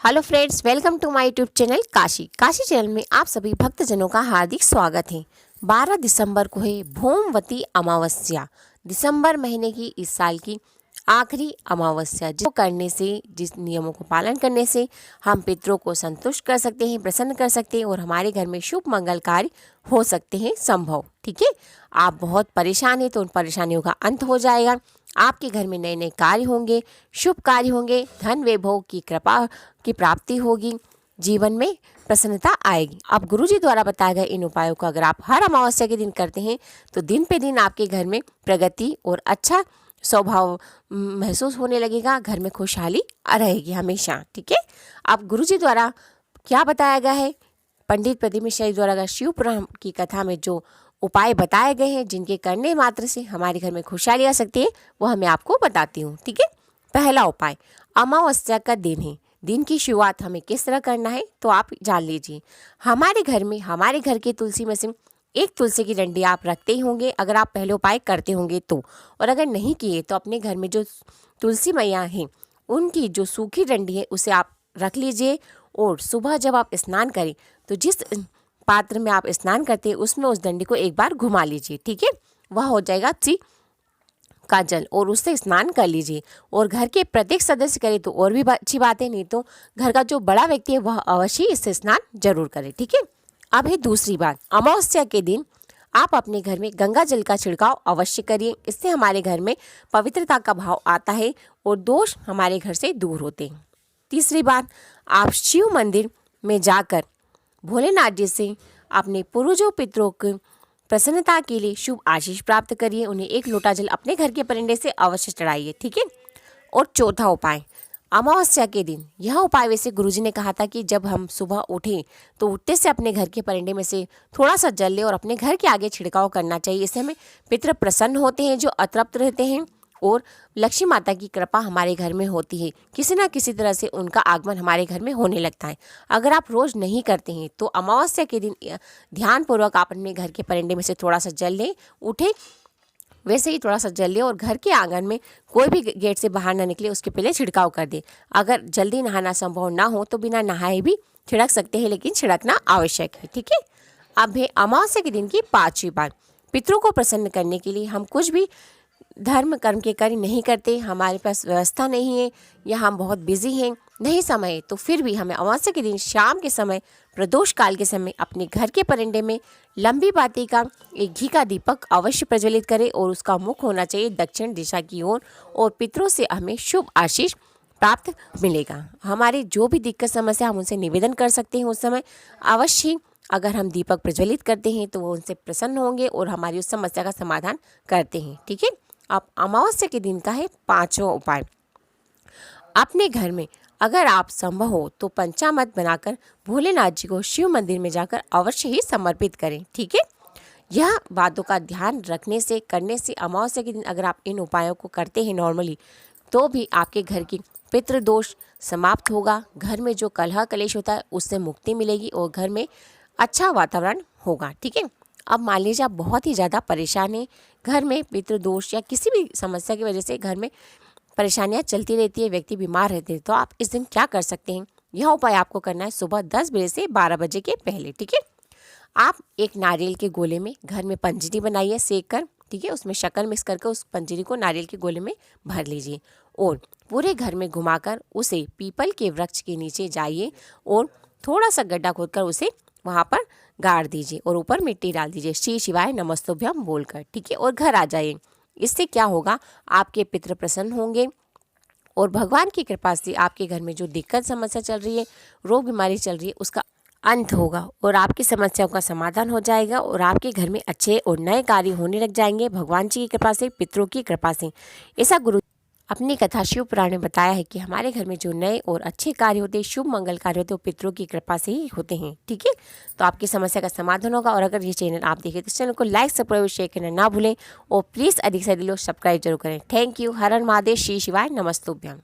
Hello friends, welcome to my YouTube channel Kashi channel में आप सभी भक्तजनों का हार्दिक स्वागत है। 12 दिसंबर को है भौमवती अमावस्या। दिसंबर महीने की इस साल की आखिरी अमावस्या, जो करने से, जिस नियमों को पालन करने से हम पितरों को संतुष्ट कर सकते हैं, प्रसन्न कर सकते हैं और हमारे घर में शुभ मंगल कार्य हो सकते हैं संभव। ठीक है, आप बहुत परेशान हैं तो उन परेशानियों का अंत हो जाएगा। आपके घर में नए नए कार्य होंगे, शुभ कार्य होंगे, धन वैभव की कृपा की प्राप्ति होगी, जीवन में प्रसन्नता आएगी। अब गुरुजी द्वारा बताए गए इन उपायों को अगर आप हर अमावस्या के दिन करते हैं तो दिन पे दिन आपके घर में प्रगति और अच्छा स्वभाव महसूस होने लगेगा, घर में खुशहाली रहेगी हमेशा। ठीक है, अब गुरुजी द्वारा क्या बताया गया है, पंडित प्रदीप मिश्रा जी द्वारा शिव पुराण की कथा में जो उपाय बताए गए हैं, जिनके करने मात्र से हमारे घर में खुशहाली आ सकती है, वो मैं आपको बताती हूँ। ठीक है, पहला उपाय, अमावस्या का दिन है, दिन की शुरुआत हमें किस तरह करना है तो आप जान लीजिए। हमारे घर के तुलसी में से एक तुलसी की डंडी आप रखते ही होंगे, अगर आप पहले उपाय करते होंगे तो। और अगर नहीं किए तो अपने घर में जो तुलसी मैया हैं उनकी जो सूखी डंडी है उसे आप रख लीजिए। और सुबह जब आप स्नान करें तो जिस पात्र में आप स्नान करते हैं उसमें उस डंडी को एक बार घुमा लीजिए। ठीक है, वह हो जाएगा तुलसी का जल, और उससे स्नान कर लीजिए। और घर के प्रत्येक सदस्य करे तो और भी अच्छी बात है, नहीं तो घर का जो बड़ा व्यक्ति है वह अवश्य इससे स्नान जरूर करे। ठीक है, अब है दूसरी बात, अमावस्या के दिन आप अपने घर में गंगा जल का छिड़काव अवश्य करिए। इससे हमारे घर में पवित्रता का भाव आता है और दोष हमारे घर से दूर होते हैं। तीसरी बात, आप शिव मंदिर में जाकर भोलेनाथ जी से अपने पूर्वजों पितरों की प्रसन्नता के लिए शुभ आशीष प्राप्त करिए। उन्हें एक लोटा जल अपने घर के परिंदे से अवश्य चढ़ाइए। ठीक है, और चौथा उपाय, अमावस्या के दिन यह उपाय वैसे गुरुजी ने कहा था कि जब हम सुबह उठें तो उठते से अपने घर के परिंदे में से थोड़ा सा जल ले और अपने घर के आगे छिड़काव करना चाहिए। इससे हमें पितृ प्रसन्न होते हैं जो अतृप्त रहते हैं, और लक्ष्मी माता की कृपा हमारे घर में होती है, किसी ना किसी तरह से उनका आगमन हमारे घर में होने लगता है। अगर आप रोज़ नहीं करते हैं तो अमावस्या के दिन ध्यानपूर्वक आप अपने घर के परिंदे में से थोड़ा सा जल लें, उठे वैसे ही थोड़ा सा जल ले और घर के आंगन में कोई भी गेट से बाहर ना निकले उसके पहले छिड़काव कर दे। अगर जल्दी नहाना संभव ना हो तो बिना नहाए भी छिड़क सकते हैं, लेकिन छिड़कना आवश्यक है। ठीक है, अब है अमावस्या के दिन की पांचवी बात, पितरों को प्रसन्न करने के लिए हम कुछ भी धर्म कर्म के कार्य नहीं करते, हमारे पास व्यवस्था नहीं है या हम बहुत बिजी हैं, नहीं समय, तो फिर भी हमें अमावस्या के दिन शाम के समय, प्रदोष काल के समय अपने घर के परिंदे में लंबी बाती का एक घी का दीपक अवश्य प्रज्वलित करें और उसका मुख होना चाहिए दक्षिण दिशा की ओर, और पितरों से हमें शुभ आशीष प्राप्त मिलेगा। हमारी जो भी दिक्कत समस्या हम उनसे निवेदन कर सकते हैं उस समय अवश्य। अगर हम दीपक प्रज्वलित करते हैं तो वो उनसे प्रसन्न होंगे और हमारी उस समस्या का समाधान करते हैं। ठीक है, अब अमावस्या के दिन का है पांचवा उपाय, अपने घर में अगर आप संभव हो तो पंचामृत बनाकर भोलेनाथ जी को शिव मंदिर में जाकर अवश्य ही समर्पित करें। ठीक है, यह बातों का ध्यान रखने से, करने से अमावस्या के दिन अगर आप इन उपायों को करते हैं नॉर्मली, तो भी आपके घर की पितृदोष समाप्त होगा, घर में जो कलह कलेश होता है उससे मुक्ति मिलेगी और घर में अच्छा वातावरण होगा। ठीक है, अब मान लीजिए आप बहुत ही ज़्यादा परेशान हैं, घर में पितृदोष या किसी भी समस्या की वजह से घर में परेशानियां चलती रहती है, व्यक्ति बीमार रहते हैं, तो आप इस दिन क्या कर सकते हैं, यह उपाय आपको करना है सुबह 10 बजे से 12 बजे के पहले। ठीक है, आप एक नारियल के गोले में घर में पंजरी बनाइए सेक कर। ठीक है, उसमें शक्कर मिक्स करके उस पंजरी को नारियल के गोले में भर लीजिए और पूरे घर में घुमाकर उसे पीपल के वृक्ष के नीचे जाइए और थोड़ा सा गड्ढा खोदकर उसे वहाँ पर गाड़ दीजिए और ऊपर मिट्टी डाल दीजिए, श्री शिवाय नमस्तुभ्यम बोलकर। ठीक है, और घर आ जाइए। इससे क्या होगा, आपके पितृ प्रसन्न होंगे और भगवान की कृपा से आपके घर में जो दिक्कत समस्या चल रही है, रोग बीमारी चल रही है, उसका अंत होगा और आपकी समस्याओं का समाधान हो जाएगा और आपके घर में अच्छे और नए कार्य होने लग जाएंगे भगवान जी की कृपा से, पितरों की कृपा से। ऐसा गुरु अपनी कथा शिव पुराण में बताया है कि हमारे घर में जो नए और अच्छे कार्य होते हैं, शुभ मंगल कार्य होते हैं, वो पितरों की कृपा से ही होते हैं। ठीक है, तो आपकी समस्या का समाधान होगा। और अगर ये चैनल आप देखें तो इस चैनल को लाइक, सब्सक्राइब, शेयर करना ना भूलें और प्लीज़ अधिक से अधिक लोग सब्सक्राइब जरूर करें। Thank you. हर हर महादेव, श्री शिवाय नमस्तुभ्यम।